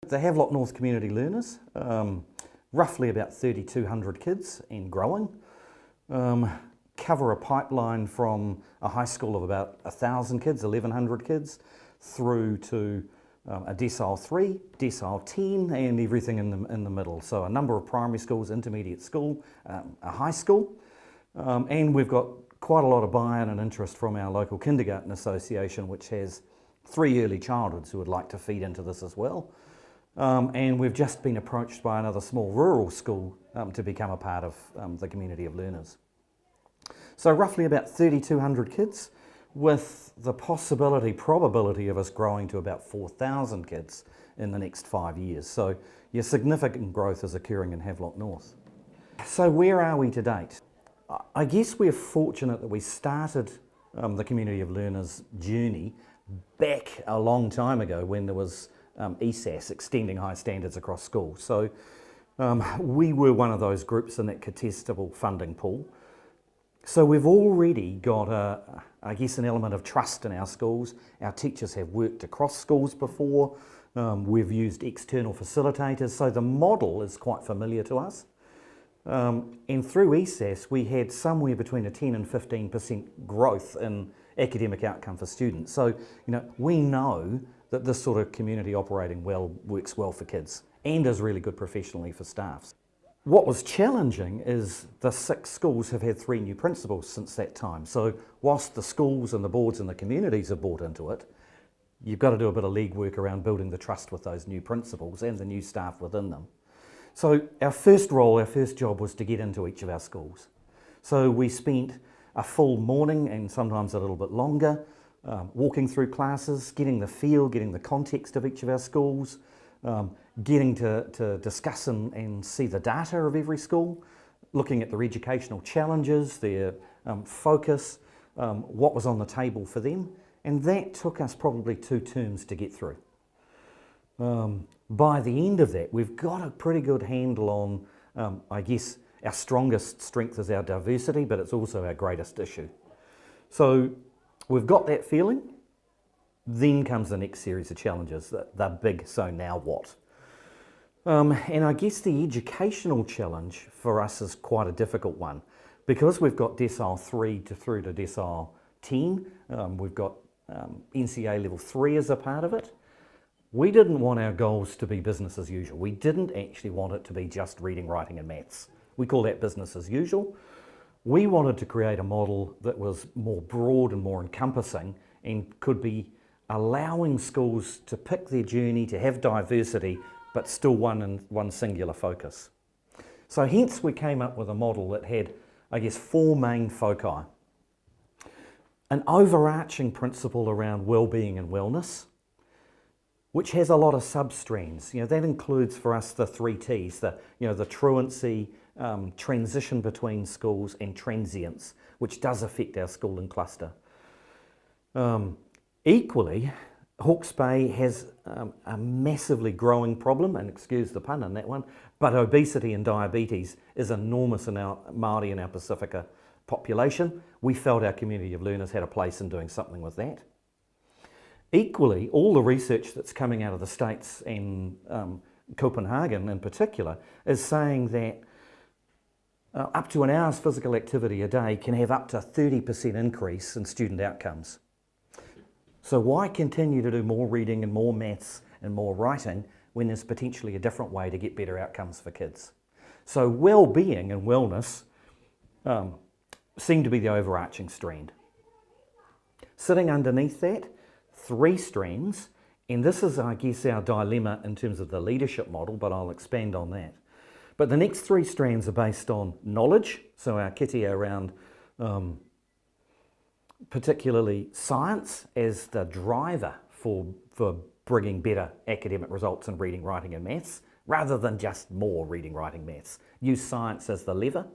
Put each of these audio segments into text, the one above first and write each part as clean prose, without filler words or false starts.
The Havelock North Community Learners, roughly about 3,200 kids and growing, cover a pipeline from a high school of about 1,000 kids, 1,100 kids, through to a decile 3, decile 10 and everything in the middle. So a number of primary schools, intermediate school, a high school, and we've got quite a lot of buy-in and interest from our local kindergarten association, which has 3 early childhoods who would like to feed into this as well. And we've just been approached by another small rural school to become a part of the community of learners. So roughly about 3,200 kids, with the probability of us growing to about 4,000 kids in the next 5 years. So your significant growth is occurring in Havelock North. So where are we to date? I guess we're fortunate that we started the community of learners journey back a long time ago when there was ESAS, extending high standards across schools. So we were one of those groups in that contestable funding pool. So we've already got, I guess, an element of trust in our schools. Our teachers have worked across schools before. We've used external facilitators, so the model is quite familiar to us. And through ESAS, we had somewhere between a 10 and 15% growth in academic outcome for students. So, we know that this sort of community operating well works well for kids and is really good professionally for staffs. What was challenging is the 6 schools have had 3 new principals since that time. So whilst the schools and the boards and the communities have bought into it, you've got to do a bit of legwork around building the trust with those new principals and the new staff within them. So our first job was to get into each of our schools. So we spent a full morning and sometimes a little bit longer walking through classes, getting the feel, getting the context of each of our schools, getting to discuss and see the data of every school, looking at their educational challenges, their focus, what was on the table for them, and that took us probably 2 terms to get through. By the end of that, we've got a pretty good handle on, I guess, our strongest strength is our diversity, but it's also our greatest issue. So we've got that feeling. Then comes the next series of challenges, the big so now what? And I guess the educational challenge for us is quite a difficult one. Because we've got decile 3 through to decile 10, we've got NCA level 3 as a part of it. We didn't want our goals to be business as usual. We didn't actually want it to be just reading, writing and maths. We call that business as usual. We wanted to create a model that was more broad and more encompassing and could be allowing schools to pick their journey, to have diversity, but still one singular focus. So hence we came up with a model that had, I guess, 4 main foci. An overarching principle around well-being and wellness, which has a lot of sub-strands. That includes for us the 3 T's, the truancy, transition between schools and transience, which does affect our schooling cluster. Equally, Hawke's Bay has a massively growing problem, and excuse the pun on that one, but obesity and diabetes is enormous in our Māori and our Pacifica population. We felt our community of learners had a place in doing something with that. Equally, all the research that's coming out of the States and Copenhagen in particular is saying that up to an hour's physical activity a day can have up to a 30% increase in student outcomes. So why continue to do more reading and more maths and more writing when there's potentially a different way to get better outcomes for kids? So well-being and wellness seem to be the overarching strand. Sitting underneath that, 3 strands, and this is, I guess, our dilemma in terms of the leadership model, but I'll expand on that. But the next 3 strands are based on knowledge, so our kitty around particularly science as the driver for bringing better academic results in reading, writing and maths, rather than just more reading, writing, maths. Use science as the lever.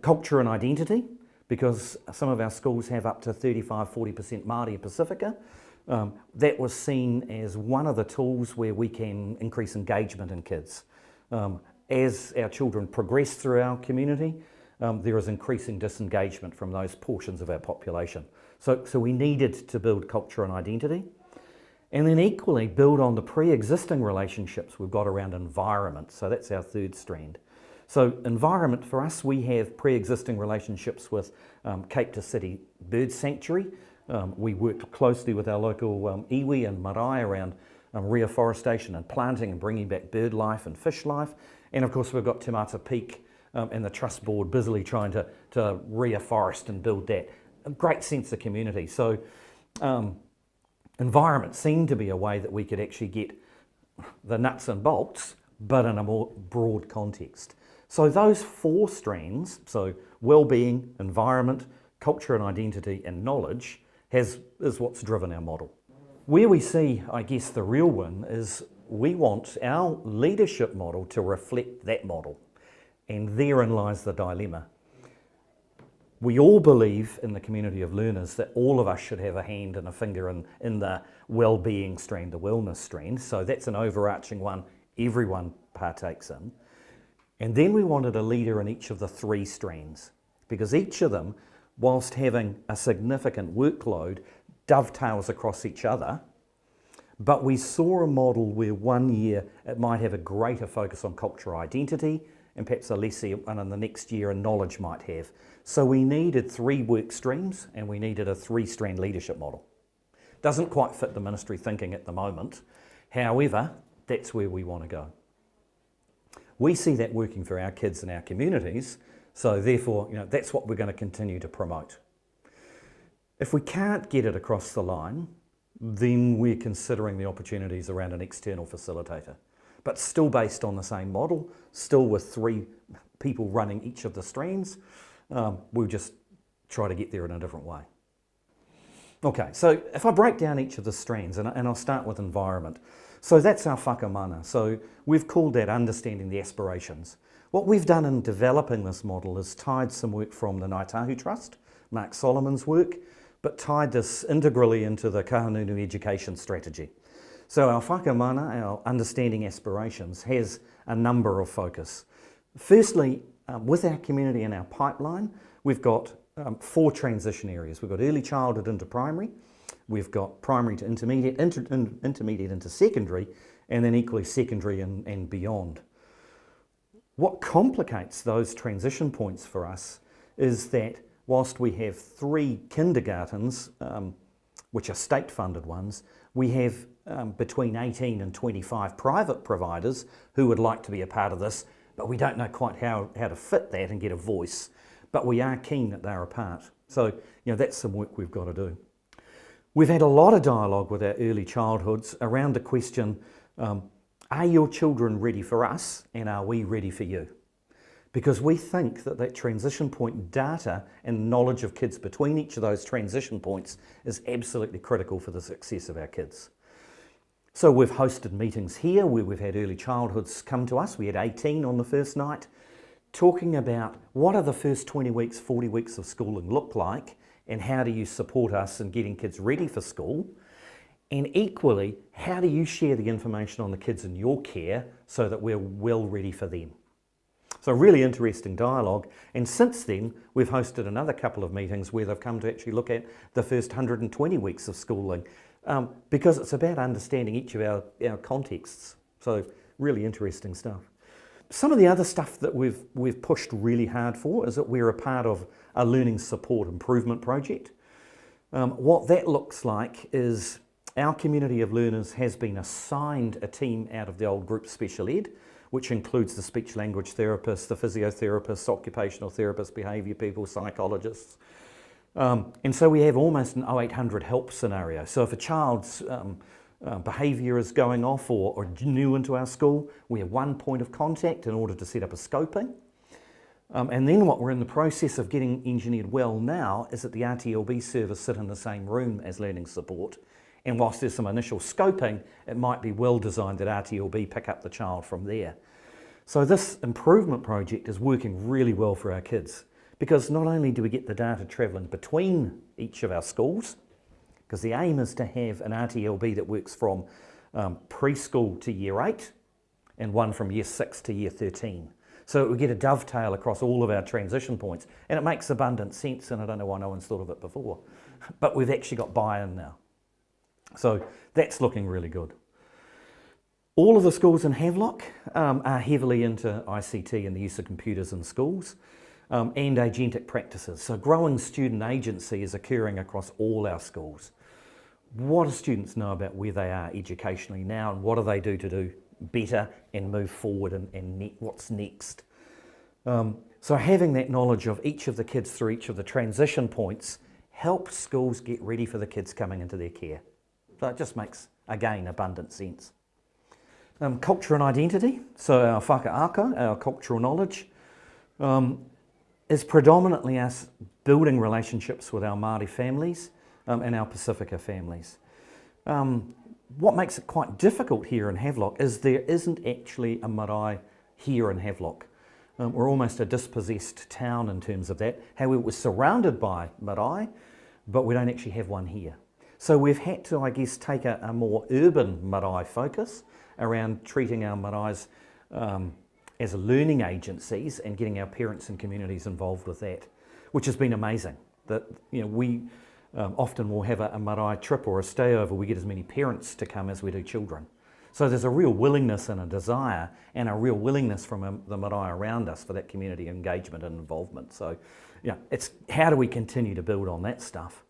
Culture and identity, because some of our schools have up to 35-40% Māori and Pacifica. That was seen as one of the tools where we can increase engagement in kids. As our children progress through our community, there is increasing disengagement from those portions of our population. So we needed to build culture and identity. And then equally build on the pre-existing relationships we've got around environment. So that's our third strand. So environment for us, we have pre-existing relationships with Cape to City Bird Sanctuary. We worked closely with our local iwi and marae around reforestation and planting and bringing back bird life and fish life. And of course we've got Te Mata Peak and the Trust Board busily trying to reforest and build that. A great sense of community. So environment seemed to be a way that we could actually get the nuts and bolts, but in a more broad context. So those four strands, so well-being, environment, culture and identity, and knowledge, is what's driven our model. Where we see, I guess, the real win is we want our leadership model to reflect that model. And therein lies the dilemma. We all believe in the community of learners that all of us should have a hand and a finger in the well-being strand, the wellness strand. So that's an overarching one everyone partakes in. And then we wanted a leader in each of the three strands, because each of them, whilst having a significant workload, dovetails across each other. But we saw a model where 1 year it might have a greater focus on cultural identity, and perhaps a lesser one in the next year, and knowledge might have. So we needed 3 work streams, and we needed a 3-strand leadership model. Doesn't quite fit the ministry thinking at the moment. However, that's where we want to go. We see that working for our kids and our communities, so therefore, that's what we're going to continue to promote. If we can't get it across the line, then we're considering the opportunities around an external facilitator, but still based on the same model, still with 3 people running each of the strands. We'll just try to get there in a different way. Okay, so if I break down each of the strands, and I'll start with environment. So that's our whakamana. So we've called that understanding the aspirations. What we've done in developing this model is tied some work from the Ngāi Tahu Trust, Mark Solomon's work, but tied this integrally into the Kahungunu education strategy. So our whakamana, our understanding aspirations, has a number of focus. Firstly, with our community and our pipeline, we've got 4 transition areas. We've got early childhood into primary, we've got primary to intermediate, intermediate into secondary, and then equally secondary and beyond. What complicates those transition points for us is that whilst we have 3 kindergartens, which are state-funded ones, we have between 18 and 25 private providers who would like to be a part of this, but we don't know quite how to fit that and get a voice, but we are keen that they're a part. So, that's some work we've got to do. We've had a lot of dialogue with our early childhoods around the question, are your children ready for us, and are we ready for you? Because we think that transition point data and knowledge of kids between each of those transition points is absolutely critical for the success of our kids. So we've hosted meetings here where we've had early childhoods come to us. We had 18 on the first night, talking about what are the first 20 weeks, 40 weeks of schooling look like, and how do you support us in getting kids ready for school? And equally, how do you share the information on the kids in your care so that we're well ready for them? So really interesting dialogue. And since then, we've hosted another couple of meetings where they've come to actually look at the first 120 weeks of schooling, because it's about understanding each of our contexts. So really interesting stuff. Some of the other stuff that we've pushed really hard for is that we're a part of a learning support improvement project. What that looks like is our community of learners has been assigned a team out of the old group special ed, which includes the speech language therapists, the physiotherapists, occupational therapists, behaviour people, psychologists. And so we have almost an 0800 help scenario. So if a child's behaviour is going off or new into our school, we have one point of contact in order to set up a scoping. And then what we're in the process of getting engineered well now is that the RTLB service sit in the same room as learning support. And whilst there's some initial scoping, it might be well designed that RTLB pick up the child from there. So this improvement project is working really well for our kids, because not only do we get the data travelling between each of our schools, because the aim is to have an RTLB that works from preschool to year 8 and one from year 6 to year 13. So we get a dovetail across all of our transition points, and it makes abundant sense, and I don't know why no one's thought of it before. But we've actually got buy-in now. So that's looking really good. All of the schools in Havelock are heavily into ICT and the use of computers in schools and agentic practices. So growing student agency is occurring across all our schools. What do students know about where they are educationally now, and what do they do to do better and move forward, and what's next? So having that knowledge of each of the kids through each of the transition points helps schools get ready for the kids coming into their care. So it just makes, again, abundant sense. Culture and identity, so our whakaako, our cultural knowledge, is predominantly us building relationships with our Māori families and our Pacifica families. What makes it quite difficult here in Havelock is there isn't actually a marae here in Havelock. We're almost a dispossessed town in terms of that. However, we're surrounded by marae, but we don't actually have one here. So we've had to, I guess, take a more urban marae focus around treating our maraes as learning agencies and getting our parents and communities involved with that, which has been amazing. That, you know, we often will have a marae trip or a stayover. We get as many parents to come as we do children. So there's a real willingness and a desire and a real willingness from the marae around us for that community engagement and involvement. So, yeah, it's how do we continue to build on that stuff?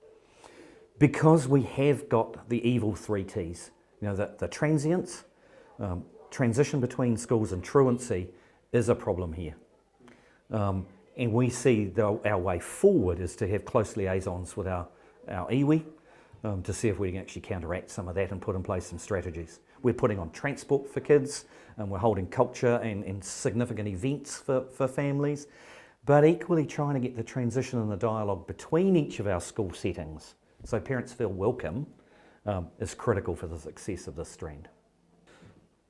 Because we have got the evil 3 T's, you know, the transience, transition between schools and truancy is a problem here. And we see our way forward is to have close liaisons with our iwi to see if we can actually counteract some of that and put in place some strategies. We're putting on transport for kids, and we're holding culture and significant events for families, but equally trying to get the transition and the dialogue between each of our school settings so parents feel welcome is critical for the success of this strand.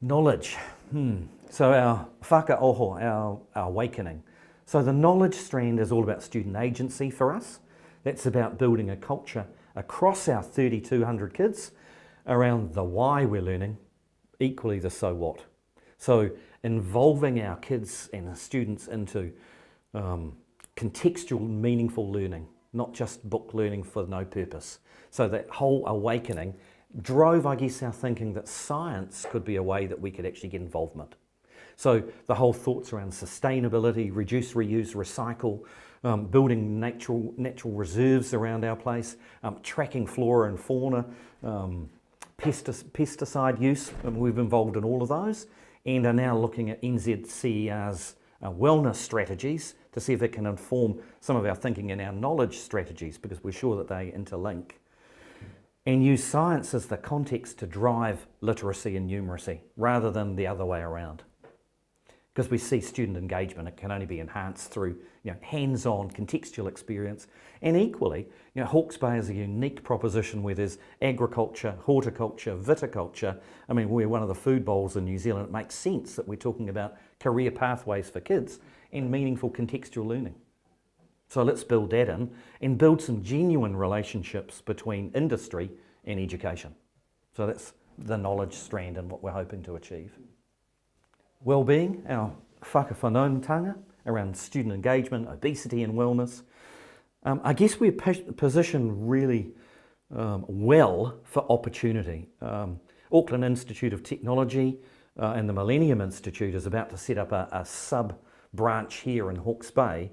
Knowledge. So our whakaoho, our awakening. So the knowledge strand is all about student agency for us. That's about building a culture across our 3,200 kids around the why we're learning, equally the so what. So involving our kids and the students into contextual, meaningful learning, not just book learning for no purpose. So that whole awakening drove, I guess, our thinking that science could be a way that we could actually get involvement. So the whole thoughts around sustainability, reduce, reuse, recycle, building natural reserves around our place, tracking flora and fauna, pesticide use, and we've involved in all of those, and are now looking at NZCER's wellness strategies to see if it can inform some of our thinking and our knowledge strategies, because we're sure that they interlink. And use science as the context to drive literacy and numeracy, rather than the other way around. Because we see student engagement, it can only be enhanced through, you know, hands-on contextual experience. And equally, you know, Hawke's Bay is a unique proposition where there's agriculture, horticulture, viticulture. I mean, we're one of the food bowls in New Zealand. It makes sense that we're talking about career pathways for kids and meaningful contextual learning. So let's build that in and build some genuine relationships between industry and education. So that's the knowledge strand and what we're hoping to achieve. Wellbeing, our whakawhanaungatanga around student engagement, obesity and wellness. I guess we're positioned really well for opportunity. Auckland Institute of Technology and the Millennium Institute is about to set up a sub-branch here in Hawke's Bay,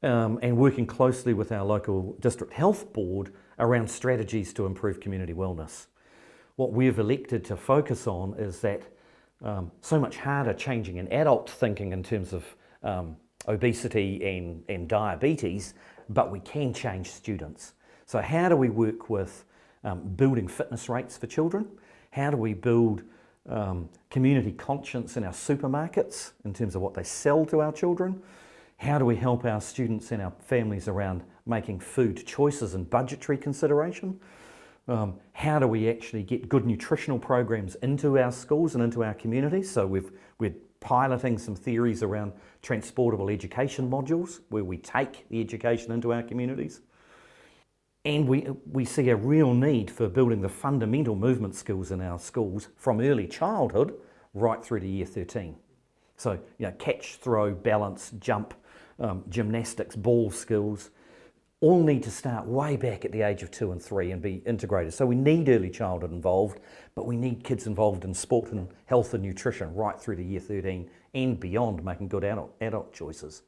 and working closely with our local district health board around strategies to improve community wellness. What we've elected to focus on is that so much harder changing in adult thinking in terms of obesity and diabetes, but we can change students. So how do we work with building fitness rates for children? How do we build community conscience in our supermarkets in terms of what they sell to our children? How do we help our students and our families around making food choices and budgetary consideration? How do we actually get good nutritional programs into our schools and into our communities? So we're piloting some theories around transportable education modules where we take the education into our communities. And we see a real need for building the fundamental movement skills in our schools from early childhood right through to year 13. So, you know, catch, throw, balance, jump, gymnastics, ball skills, all need to start way back at the age of 2 and 3 and be integrated. So we need early childhood involved, but we need kids involved in sport and health and nutrition right through to year 13 and beyond, making good adult choices.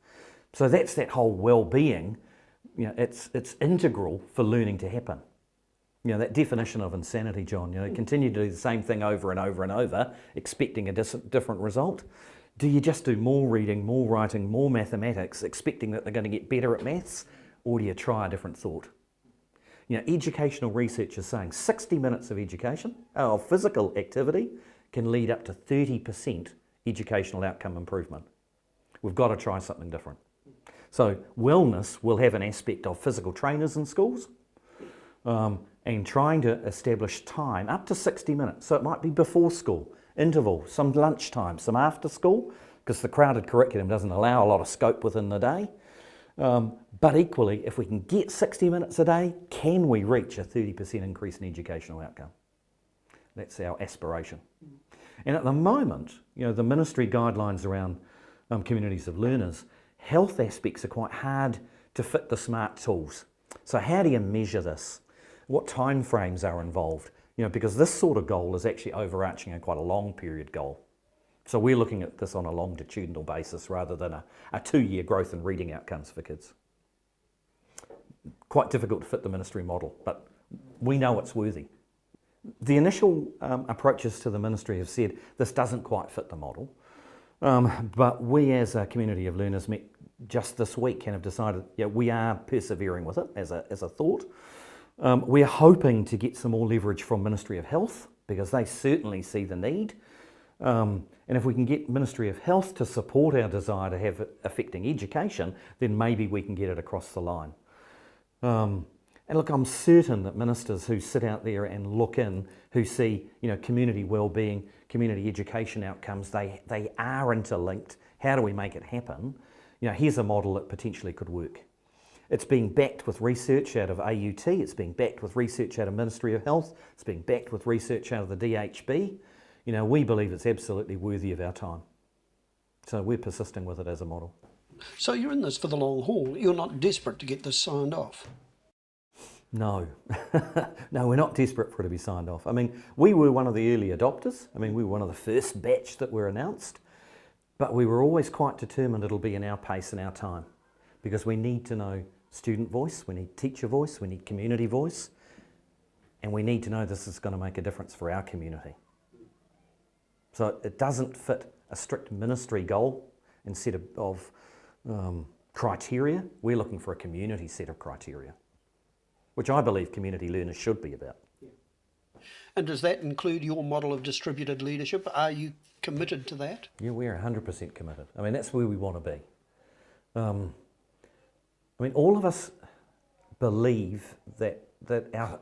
So that's that whole well-being. It's integral for learning to happen. That definition of insanity, John, continue to do the same thing over and over and over, expecting a different result. Do you just do more reading, more writing, more mathematics, expecting that they're going to get better at maths, or do you try a different thought? Educational research is saying 60 minutes of education, of physical activity, can lead up to 30% educational outcome improvement. We've got to try something different. So wellness will have an aspect of physical trainers in schools, and trying to establish time up to 60 minutes. So it might be before school, interval, some lunchtime, some after school, because the crowded curriculum doesn't allow a lot of scope within the day. But equally, if we can get 60 minutes a day, can we reach a 30% increase in educational outcome? That's our aspiration. And at the moment, the ministry guidelines around communities of learners, health aspects are quite hard to fit the smart tools. So how do you measure this? What time frames are involved? Because this sort of goal is actually overarching a quite a long period goal. So we're looking at this on a longitudinal basis rather than a 2-year growth in reading outcomes for kids. Quite difficult to fit the ministry model, but we know it's worthy. The initial approaches to the ministry have said this doesn't quite fit the model, but we as a community of learners met just this week and have decided we are persevering with it as a thought. We're hoping to get some more leverage from Ministry of Health because they certainly see the need. And if we can get Ministry of Health to support our desire to have it affecting education, then maybe we can get it across the line. And look, I'm certain that ministers who sit out there and look in, who see community well-being, community education outcomes, they are interlinked. How do we make it happen? Here's a model that potentially could work. It's being backed with research out of AUT, it's being backed with research out of Ministry of Health, it's being backed with research out of the DHB. We believe it's absolutely worthy of our time. So we're persisting with it as a model. So you're in this for the long haul. You're not desperate to get this signed off? No. No, we're not desperate for it to be signed off. We were one of the early adopters. We were one of the first batch that were announced. But we were always quite determined it'll be in our pace and our time. Because we need to know student voice, we need teacher voice, we need community voice, and we need to know this is going to make a difference for our community. So it doesn't fit a strict ministry goal and set of criteria. We're looking for a community set of criteria, which I believe community learners should be about. And does that include your model of distributed leadership? Are you committed to that? Yeah, we're 100% committed. That's where we want to be. All of us believe that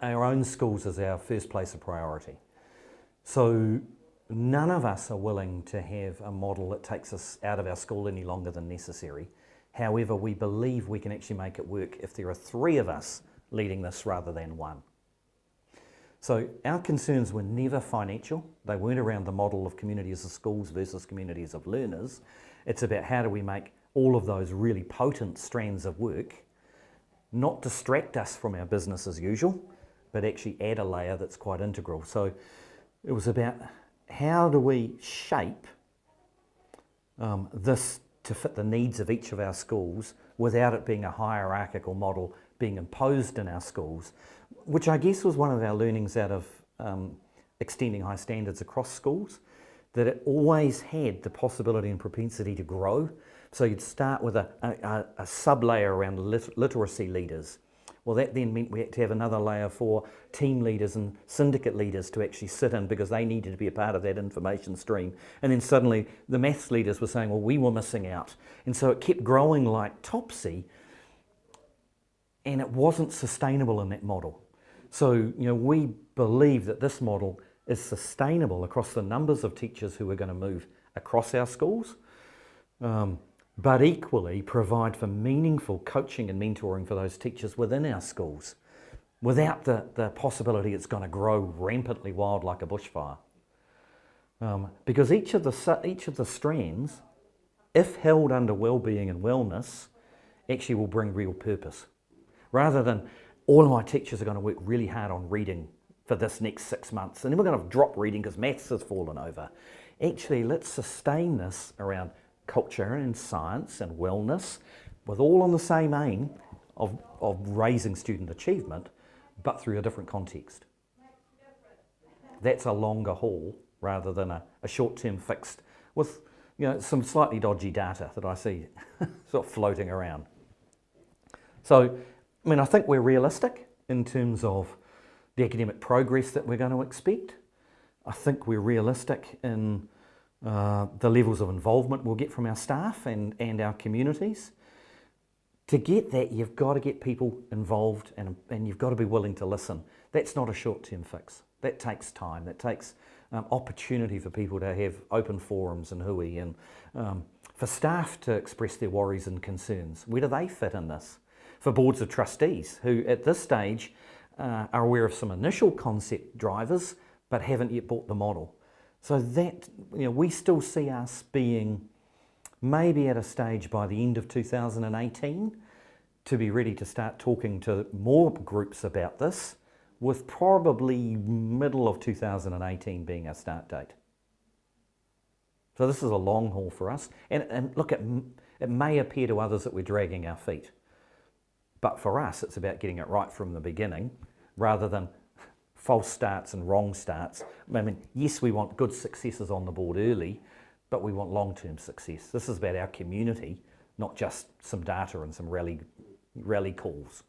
our own schools is our first place of priority. So none of us are willing to have a model that takes us out of our school any longer than necessary. However, we believe we can actually make it work if there are 3 of us leading this rather than 1. So our concerns were never financial. They weren't around the model of communities of schools versus communities of learners. It's about how do we make all of those really potent strands of work not distract us from our business as usual, but actually add a layer that's quite integral. So it was about how do we shape this to fit the needs of each of our schools without it being a hierarchical model being imposed in our schools, which I guess was one of our learnings out of extending high standards across schools, that it always had the possibility and propensity to grow. So you'd start with a sub-layer around literacy leaders. Well, that then meant we had to have another layer for team leaders and syndicate leaders to actually sit in because they needed to be a part of that information stream. And then suddenly the maths leaders were saying, well, we were missing out. And so it kept growing like Topsy, and it wasn't sustainable in that model. So, we believe that this model is sustainable across the numbers of teachers who are going to move across our schools, but equally provide for meaningful coaching and mentoring for those teachers within our schools without the possibility it's going to grow rampantly wild like a bushfire. Because each of the strands, if held under well-being and wellness, actually will bring real purpose. rather than all of my teachers are going to work really hard on reading for this next 6 months, and then we're going to drop reading because maths has fallen over. Actually, let's sustain this around culture and science and wellness, with all on the same aim of raising student achievement, but through a different context. That's a longer haul rather than a short-term fix with some slightly dodgy data that I see sort of floating around. So, I mean, I think we're realistic in terms of the academic progress that we're going to expect. I think we're realistic in the levels of involvement we'll get from our staff and our communities. To get that, you've got to get people involved and you've got to be willing to listen. That's not a short-term fix. That takes time. That takes opportunity for people to have open forums and hui, and for staff to express their worries and concerns. Where do they fit in this? For boards of trustees who at this stage are aware of some initial concept drivers but haven't yet bought the model. So that, we still see us being maybe at a stage by the end of 2018 to be ready to start talking to more groups about this, with probably middle of 2018 being our start date. So this is a long haul for us. And look, it may appear to others that we're dragging our feet, but for us it's about getting it right from the beginning rather than false starts and wrong starts. I mean, yes, we want good successes on the board early, but we want long-term success. This is about our community, not just some data and some rally calls.